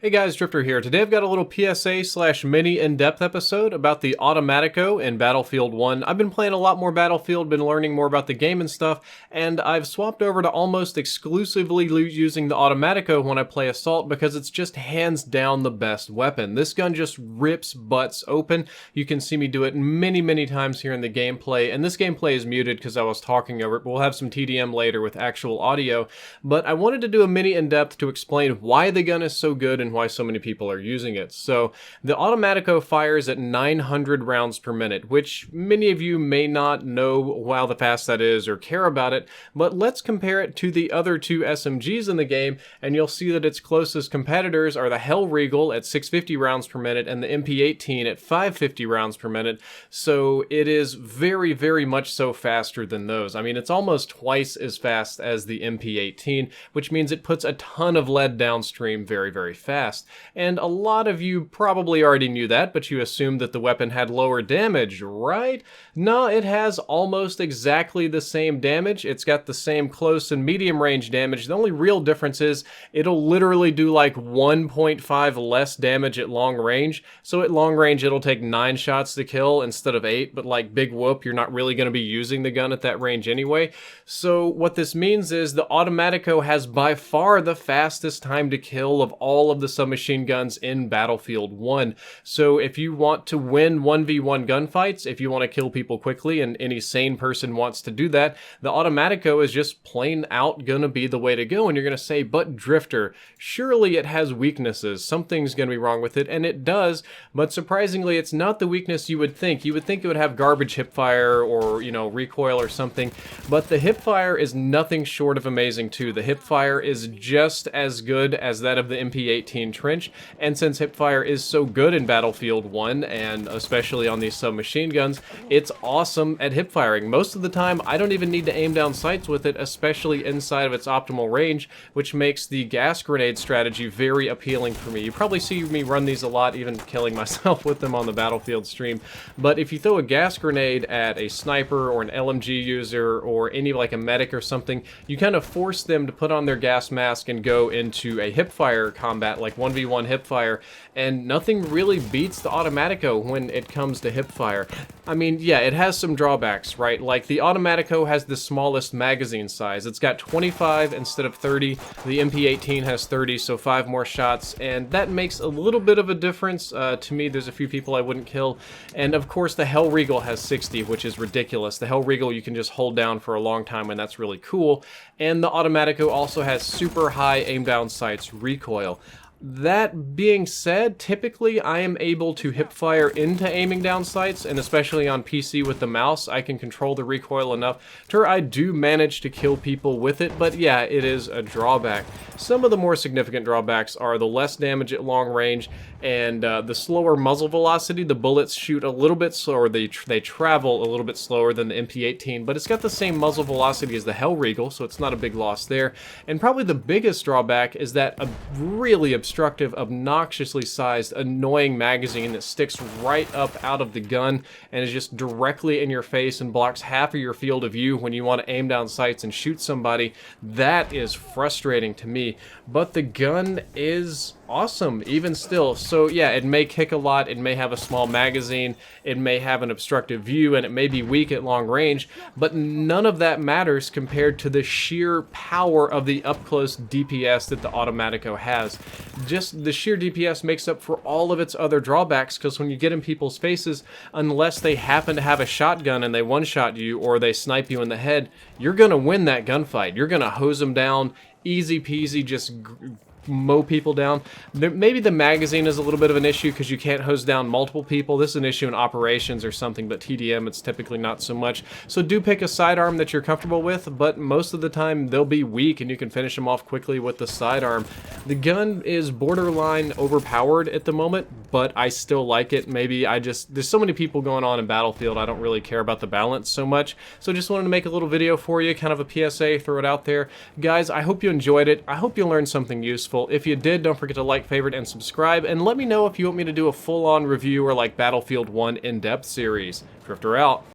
Hey guys, Drifter here. Today I've got a little PSA slash mini in-depth episode about the Automatico in Battlefield 1. I've been playing a lot more Battlefield, been learning more about the game and stuff, and I've swapped over to almost exclusively using the Automatico when I play Assault because it's just hands down the best weapon. This gun just rips butts open. You can see me do it many times here in the gameplay, and this gameplay is muted because I was talking over it, but we'll have some TDM later with actual audio. But I wanted to do a mini in-depth to explain why the gun is so good and why so many people are using it. So the Automatico fires at 900 rounds per minute, which many of you may not know how fast that is or care about it, but let's compare it to the other two SMGs in the game, and you'll see that its closest competitors are the HELLRIEGEL at 650 rounds per minute and the MP18 at 550 rounds per minute. So it is very much so faster than those. I mean, it's almost twice as fast as the MP18, which means it puts a ton of lead downstream very fast. And a lot of you probably already knew that, but you assumed that the weapon had lower damage, right? No, it has almost exactly the same damage. It's got the same close and medium range damage. The only real difference is it'll literally do like 1.5 less damage at long range. So at long range, it'll take 9 shots to kill instead of 8, but like big whoop, you're not really going to be using the gun at that range anyway. So what this means is the Automatico has by far the fastest time to kill of all of the submachine guns in Battlefield 1. So if you want to win 1v1 gunfights, if you want to kill people quickly, and any sane person wants to do that, the Automatico is just plain out gonna be the way to go. And you're gonna say, but Drifter, surely it has weaknesses. Something's gonna be wrong with it, and it does, but surprisingly, it's not the weakness you would think. You would think it would have garbage hipfire or, you know, recoil or something, but the hipfire is nothing short of amazing too. The hipfire is just as good as that of the MP18 Trench, and since hipfire is so good in Battlefield 1, and especially on these submachine guns, it's awesome at hipfiring. Most of the time, I don't even need to aim down sights with it, especially inside of its optimal range, which makes the gas grenade strategy very appealing for me. You probably see me run these a lot, even killing myself with them on the Battlefield stream, but if you throw a gas grenade at a sniper or an LMG user or any like a medic or something, you kind of force them to put on their gas mask and go into a hipfire combat, like 1v1 hipfire, and nothing really beats the Automatico when it comes to hipfire. I mean, yeah, it has some drawbacks, right? Like, the Automatico has the smallest magazine size. It's got 25 instead of 30. The MP18 has 30, so 5 more shots, and that makes a little bit of a difference. To me, there's a few people I wouldn't kill. And of course, the HELLRIEGEL has 60, which is ridiculous. The HELLRIEGEL you can just hold down for a long time, and that's really cool. And the Automatico also has super high aim down sights recoil. That being said, typically I am able to hipfire into aiming down sights, and especially on PC with the mouse, I can control the recoil enough to where I do manage to kill people with it, but yeah, it is a drawback. Some of the more significant drawbacks are the less damage at long range and the slower muzzle velocity. The bullets shoot a little bit slower, they travel a little bit slower than the MP18, but it's got the same muzzle velocity as the HELLRIEGEL, so it's not a big loss there. And probably the biggest drawback is that a really obstructive, obnoxiously sized, annoying magazine that sticks right up out of the gun and is just directly in your face and blocks half of your field of view when you want to aim down sights and shoot somebody. That is frustrating to me, but the gun is awesome even still. So yeah, it may kick a lot, it may have a small magazine, it may have an obstructive view, and it may be weak at long range, but none of that matters compared to the sheer power of the up-close DPS that the Automatico has. Just the sheer DPS makes up for all of its other drawbacks, because when you get in people's faces, unless they happen to have a shotgun and they one-shot you or they snipe you in the head, you're gonna win that gunfight. You're gonna hose them down, easy peasy, just mow people down. Maybe the magazine is a little bit of an issue because you can't hose down multiple people. This is an issue in operations or something, but TDM it's typically not so much. So do pick a sidearm that you're comfortable with, but most of the time they'll be weak and you can finish them off quickly with the sidearm. The gun is borderline overpowered at the moment, but I still like it. Maybe there's so many people going on in Battlefield, I don't really care about the balance so much. So just wanted to make a little video for you, kind of a PSA, throw it out there. Guys, I hope you enjoyed it. I hope you learned something useful. If you did, don't forget to like, favorite, and subscribe, and let me know if you want me to do a full-on review or like Battlefield 1 in-depth series. Drifter out.